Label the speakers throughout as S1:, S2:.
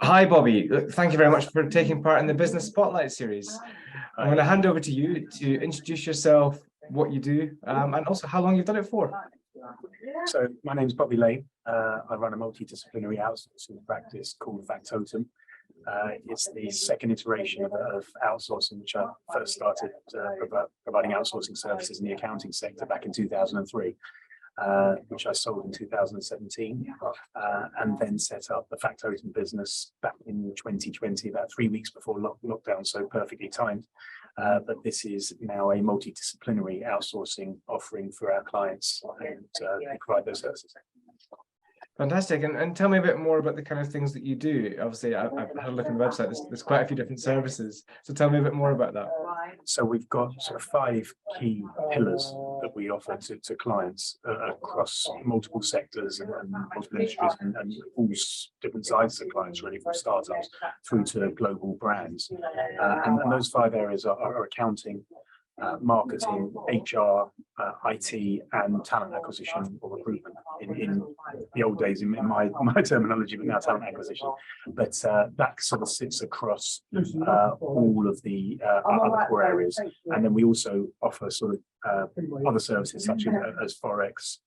S1: Hi, Bobby. Look, thank you very much for taking part in the Business Spotlight series. I'm going to hand over to you to introduce yourself, what you do, and also how long you've done it for.
S2: So my name is Bobby Lane. I run a multidisciplinary outsourcing practice called Factotum. It's the second iteration of outsourcing, which I first started providing outsourcing services in the accounting sector back in 2003. Which I sold in 2017, and then set up the Factotum business back in 2020, about 3 weeks before lockdown, so perfectly timed. But this is now a multidisciplinary outsourcing offering for our clients, and we provide those services.
S1: Fantastic. And tell me a bit more about the kind of things that you do. Obviously, I've had a look on the website. There's quite a few different services. So tell me a bit more about that.
S2: So we've got sort of 5 key pillars that we offer to clients across multiple sectors and multiple industries and all different sizes of clients, really, from startups through to global brands. And those 5 areas are accounting, marketing, HR, IT, and talent acquisition or recruitment. In the old days, in my terminology, but now talent acquisition. But that sort of sits across all of the other core areas. And then we also offer sort of other services such as Forex,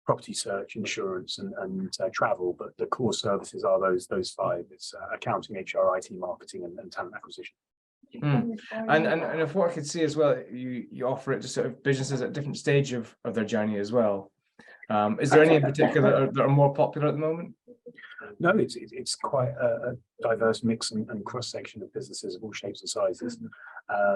S2: property search, insurance, and travel. But the core services are those 5. It's accounting, HR, IT, marketing, and talent acquisition.
S1: And if what I could see as well, you offer it to sort of businesses at different stage of their journey as well. Is there any in particular that are more popular at the moment?
S2: No, it's quite a diverse mix and cross-section of businesses of all shapes and sizes.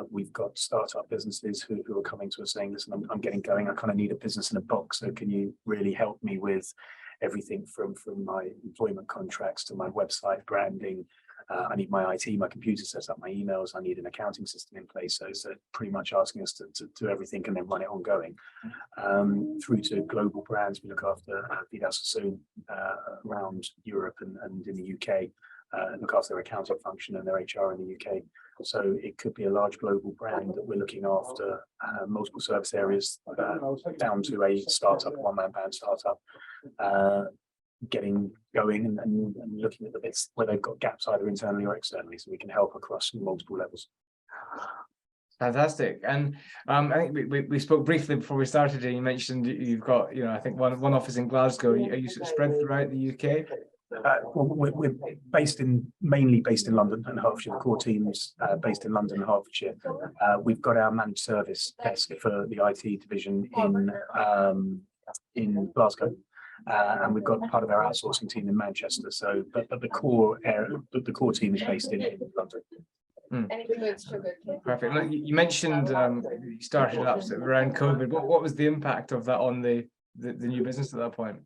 S2: We've got startup businesses who are coming to us saying, listen, I'm getting going, I kind of need a business in a box, so can you really help me with everything from my employment contracts to my website branding? I need my IT, my computer set up, my emails. I need an accounting system in place. So pretty much asking us to do everything and then run it ongoing. Through to global brands, we look after Vida Sassoon around Europe and in the UK. Look after their accounting function and their HR in the UK. So it could be a large global brand that we're looking after multiple service areas down to a startup, one-man band startup. Getting going and looking at the bits where they've got gaps either internally or externally, so we can help across multiple levels.
S1: Fantastic. And I think we spoke briefly before we started, and you mentioned you've got, I think one office in Glasgow. Are you sort of spread throughout the UK?
S2: Well, we're mainly based in London and Hertfordshire. The core team's based in London and Hertfordshire. We've got our managed service desk for the IT division in Glasgow. And we've got part of our outsourcing team in Manchester. So, but the core area, the core team is based in London.
S1: Perfect. Look, you mentioned you started up around COVID. What was the impact of that on the new business at that point?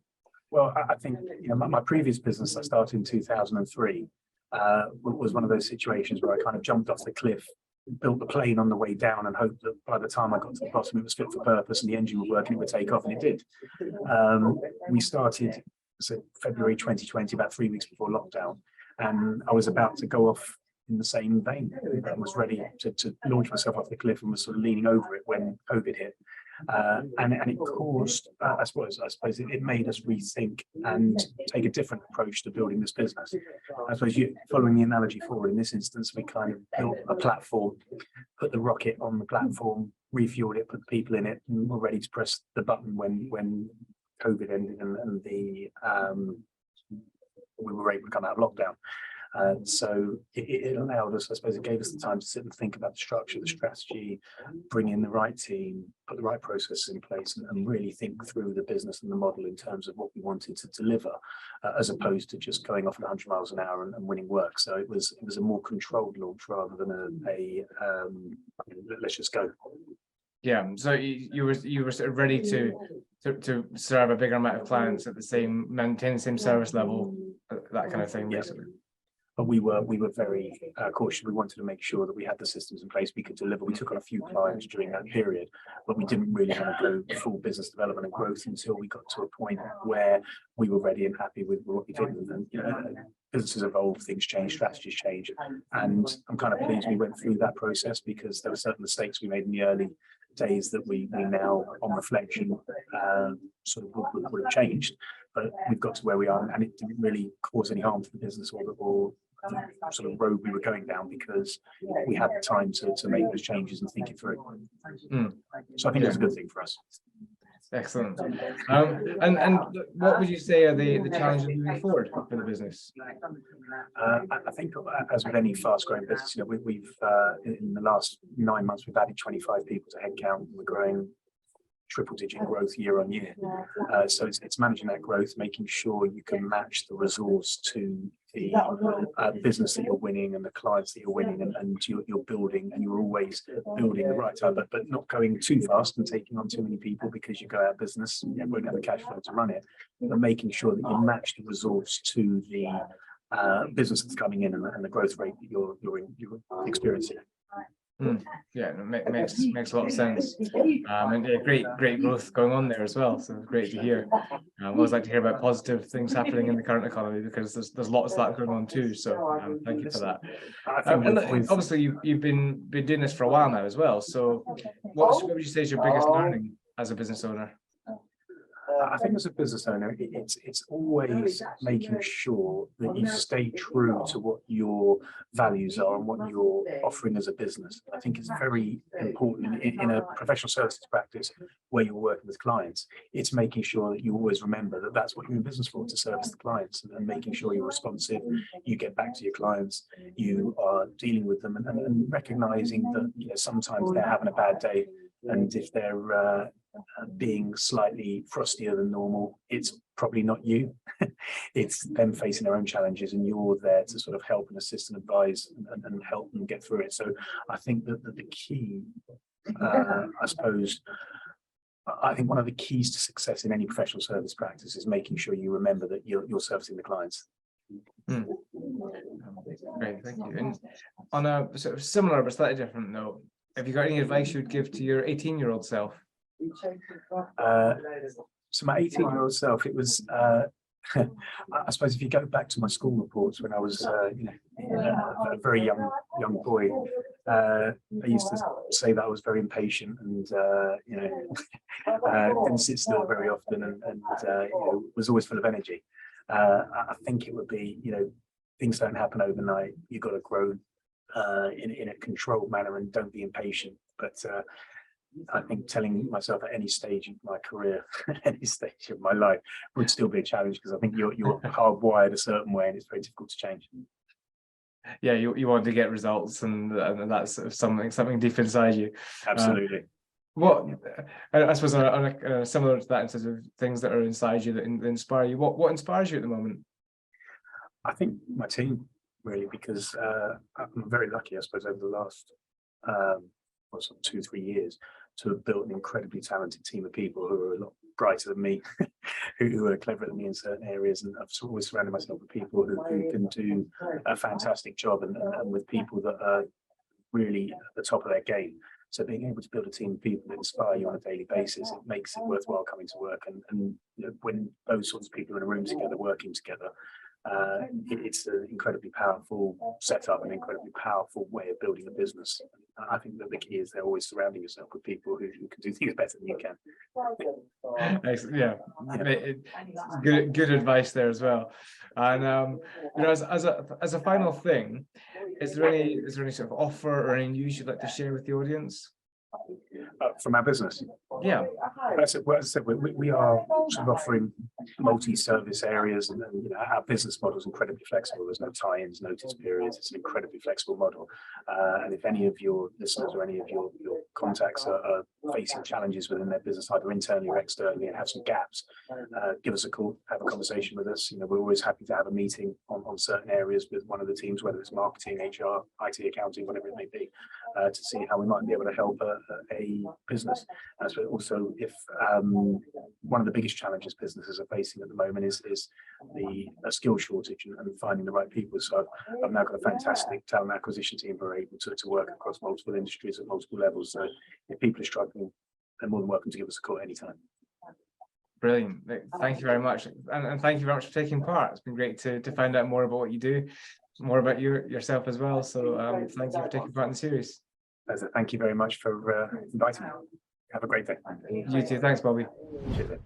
S2: Well, I think my previous business I started in 2003 was one of those situations where I kind of jumped off the cliff, built the plane on the way down, and hoped that by the time I got to the bottom it was fit for purpose and the engine would work and it would take off, and it did. We started February 2020, about 3 weeks before lockdown, and I was about to go off in the same vein. I was ready to launch myself off the cliff and was sort of leaning over it when COVID hit. And it caused, I suppose it made us rethink and take a different approach to building this business. I suppose following the analogy forward, in this instance, we kind of built a platform, put the rocket on the platform, refueled it, put the people in it, and we're ready to press the button when COVID ended and we were able to come out of lockdown. So it allowed us, I suppose it gave us the time to sit and think about the structure, the strategy, bring in the right team, put the right processes in place, and really think through the business and the model in terms of what we wanted to deliver, as opposed to just going off at 100 miles an hour and winning work. So it was a more controlled launch rather than a let's just go.
S1: Yeah, so you were sort of ready to serve a bigger amount of clients at maintain the same service level, that kind of thing, basically.
S2: But we were very cautious. We wanted to make sure that we had the systems in place we could deliver. We took on a few clients during that period, but we didn't really want to go full business development and growth until we got to a point where we were ready and happy with what we did. And businesses evolve, things change, strategies change, and I'm kind of pleased we went through that process, because there were certain mistakes we made in the early days that we now, on reflection, sort of would have changed. But we've got to where we are, and it didn't really cause any harm to the business or the sort of road we were going down, because we had the time to make those changes and think it through. So I think it's a good thing for us.
S1: Excellent. And what would you say are the challenges moving forward for the business?
S2: I think, as with any fast-growing business, we've in the last 9 months we've added 25 people to headcount. We're growing triple-digit growth year on year. So it's managing that growth, making sure you can match the resource to the business that you're winning and the clients that you're winning, and you're building, and you're always building the right time, but not going too fast and taking on too many people because you go out of business, you won't have the cash flow to run it, but making sure that you match the resource to the business that's coming in and the growth rate that you're experiencing.
S1: Yeah, it makes a lot of sense, and yeah, great growth going on there as well. So great to hear. I always like to hear about positive things happening in the current economy, because there's lots of that going on too. So thank you for that. And obviously you've been doing this for a while now as well. So what would you say is your biggest learning as a business owner?
S2: I think as a business owner, it's always making sure that you stay true to what your values are and what you're offering as a business. I think it's very important in a professional services practice where you're working with clients. It's making sure that you always remember that that's what you're in business for, to service the clients, and making sure you're responsive, you get back to your clients, you are dealing with them, and recognizing that sometimes they're having a bad day, and if they're being slightly frostier than normal, it's probably not you. It's them facing their own challenges, and you're there to sort of help and assist and advise and help them get through it. So I think that the key, I think one of the keys to success in any professional service practice is making sure you remember that you're servicing the clients.
S1: Great, thank you. And on a sort of similar but slightly different note, have you got any advice you'd give to your 18-year-old self?
S2: So my 18-year-old self, it was I suppose if you go back to my school reports when I was a very young boy, they used to say that I was very impatient and didn't sit still very often, and was always full of energy. I think it would be, things don't happen overnight. You've got to grow in a controlled manner, and don't be impatient. But I think telling myself at any stage of my career, any stage of my life, would still be a challenge, because I think you're hardwired a certain way, and it's very difficult to change. Yeah,
S1: you want to get results, and that's sort of something deep inside you.
S2: Absolutely.
S1: What I suppose similar to that, in terms of things that are inside you that inspire you. What inspires you at the moment?
S2: I think my team, really, because I'm very lucky, I suppose, over the last 2-3 years to have built an incredibly talented team of people who are a lot brighter than me, who are cleverer than me in certain areas, and I've always surrounded myself with people who can do a fantastic job, and with people that are really at the top of their game. So being able to build a team of people that inspire you on a daily basis, it makes it worthwhile coming to work. And when those sorts of people are in a room together, working together, it's an incredibly powerful setup, an incredibly powerful way of building a business. I think that the key is they're always surrounding yourself with people who can do things better than you can.
S1: Yeah, good advice there as well. And as a final thing, is there any sort of offer or any news you'd like to share with the audience?
S2: From our business?
S1: Yeah.
S2: As I said, we are sort of offering multi-service areas, and our business model is incredibly flexible. There's no tie-ins, notice periods. It's an incredibly flexible model. And if any of your listeners or any of your contacts are facing challenges within their business, either internally or externally, and have some gaps, give us a call, have a conversation with us. We're always happy to have a meeting on certain areas with one of the teams, whether it's marketing, HR, IT, accounting, whatever it may be, to see how we might be able to help a business. So also, if one of the biggest challenges businesses are facing at the moment is a skill shortage and finding the right people. So I've now got a fantastic talent acquisition team who are able to work across multiple industries at multiple levels. So if people are struggling, they're more than welcome to give us a call anytime.
S1: Brilliant. Thank you very much. And thank you very much for taking part. It's been great to find out more about what you do, more about yourself as well. So thank you for taking part in the series.
S2: Thank you very much for inviting me. Have a great day.
S1: You too. Thanks, Bobby.
S2: Cheers.